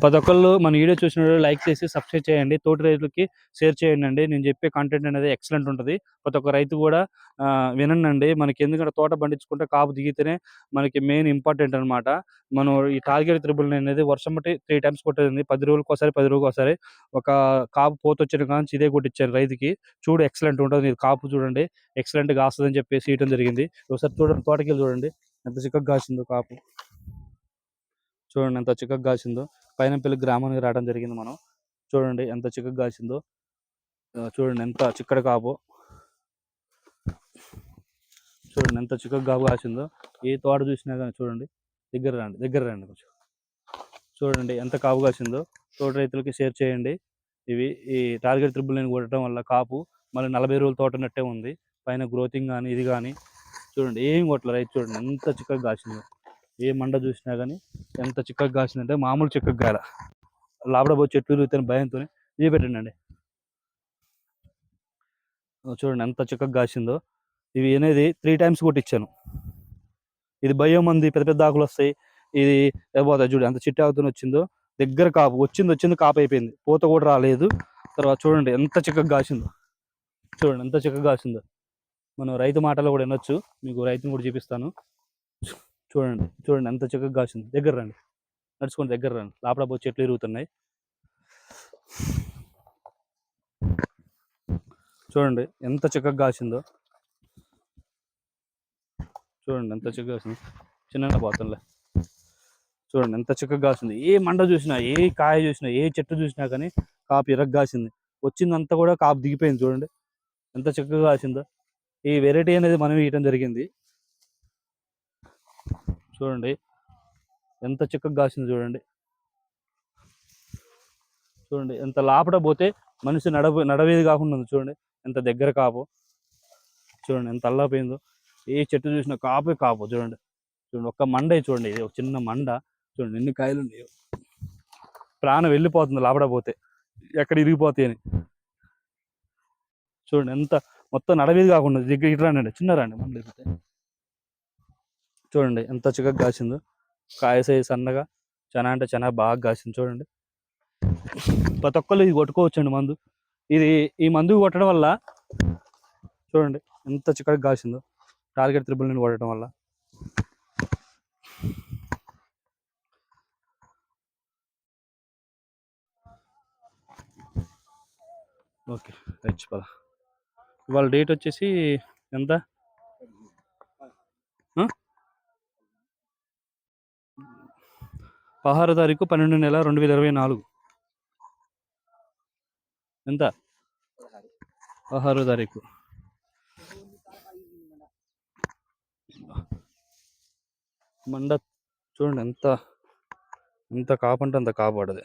ప్రతి ఒక్కళ్ళు మన వీడియో చూసినప్పుడు లైక్ చేసి సబ్స్క్రైబ్ చేయండి. తోటి రైతులకి షేర్ చేయండి. నేను చెప్పే కంటెంట్ అనేది ఎక్సలెంట్ ఉంటది. ప్రతి ఒక్క రైతు కూడా వినండి. మనకి ఎందుకంటే తోట పండించుకుంటే కాపు దిగితేనే మనకి మెయిన్ ఇంపార్టెంట్ అనమాట. మనం ఈ టార్గెట్ 999 అనేది వర్షం బట్టి 3 టైమ్స్ కొట్టేది. 10 రోజులకోసారి, 10 రోజులకోసారి ఒక కాపు పోతొచ్చిన కాంచి ఇదే కొట్టిచ్చాను రైతుకి. చూడు ఎక్సలెంట్ ఉంటది. ఇది కాపు చూడండి ఎక్సలెంట్‌గా కాస్తదని చెప్పేసి ఇయటం జరిగింది. ఒకసారి చూడండి తోటకెళ్ళి చూడండి ఎంత చిక్కగా కాసిందో కాపు. చూడండి ఎంత చిక్కగా కాసిందో. పైనంపల్లి గ్రామానికి రావడం జరిగింది మనం. చూడండి ఎంత చిక్కగా కాసిందో. చూడండి ఎంత చిక్కటి కాపు. చూడండి ఎంత చిక్కగా కాపు కాసిందో. ఏ తోట చూసినా కానీ చూడండి. దగ్గర రండి కొంచెం. చూడండి ఎంత కాపు కాసిందో. తోట రైతులకి షేర్ చేయండి. ఈ టార్గెట్ 999 కొట్టడం వల్ల కాపు మళ్ళీ 40 రోజుల తోట ఉన్నట్టే ఉంది. పైన గ్రోతింగ్ కానీ ఇది కానీ చూడండి ఏం కొట్టలేదు. రైతు చూడండి ఎంత చిక్కగా కాసిందో. ఏ మండ చూసినా కానీ ఎంత చిక్కగా కాసిందంటే మామూలు చిక్కగా కాల. లాభడబో చెట్లు తిరుగుతున్న భయంతో ఇది పెట్టండి. చూడండి ఎంత చిక్కగా కాసిందో. ఇవి అనేది 3 టైమ్స్ కొట్టించాను. ఇది భయం మంది పెద్ద పెద్ద ఆకులు వస్తాయి. ఇది పోతాయి చూడు ఎంత చిట్టి ఆకుతోని వచ్చిందో. దగ్గర కాపు వచ్చింది కాపు అయిపోయింది. పూత కూడా రాలేదు. తర్వాత చూడండి ఎంత చిక్కగా కాసిందో. చూడండి ఎంత చిక్కగా కాసిందో. మనం రైతు మాటలు కూడా వినొచ్చు. మీకు రైతుని కూడా చూపిస్తాను. చూడండి ఎంత చిక్కగా కాసిందో. దగ్గర రండి, నడుచుకోండి దగ్గర రండి. లోపల చెట్లు ఇరుగుతున్నాయి. చూడండి ఎంత చిక్కగా కాసిందో. చూడండి ఎంత చిక్కగా కాసింది. చిన్న పోతుందిలే. చూడండి ఎంత చిక్కగా కాసింది. ఏ మండ చూసినా, ఏ కాయ చూసినా, ఏ చెట్టు చూసినా కానీ కాపు ఇరగ్గాసింది. వచ్చిందంతా కూడా కాపు దిగిపోయింది. చూడండి ఎంత చిక్కగా కాసిందో. ఈ వెరైటీ అనేది మనం ఇవ్వడం జరిగింది. చూడండి ఎంత చిక్కగా కాసింది. చూడండి ఎంత లోపల పోతే మనిషి నడవేది కాకుండా ఉంది. చూడండి ఎంత దగ్గర కాపు. చూడండి ఎంత అల్లాపోయిందో. ఏ చెట్టు చూసినా కాపే కాపు. చూడండి ఒక్క మండే చూడండి. ఇది ఒక చిన్న మండ. చూడండి ఎన్ని కాయలు ఉన్నాయో. ప్రాణం వెళ్ళిపోతుంది లోపల పోతే, ఎక్కడ ఇరిగిపోతాయి అని. చూడండి ఎంత మొత్తం నడవేది కాకుండా దగ్గర ఇటు రండి, చిన్న రండి మండ లేకపోతే. చూడండి ఎంత చిక్కగా కాసిందో. కాయ సైజు సన్నగా చాలా అంటే చాలా బాగా కాసింది. చూడండి ప్రతి ఒక్కళ్ళు ఇది కొట్టుకోవచ్చండి మందు. ఈ మందు కొట్టడం వల్ల చూడండి ఎంత చిక్కగా కాసిందో. టార్గెట్ 999 కొట్టడం వల్ల. ఓకే రైట్ పద. ఇవాళ డేట్ వచ్చేసి ఎంత? 16వ తారీఖు 12వ నెల 2024. ఎంత? 16వ తారీఖు. మండ చూడండి ఎంత కాపంటే అంత కాపాడదు.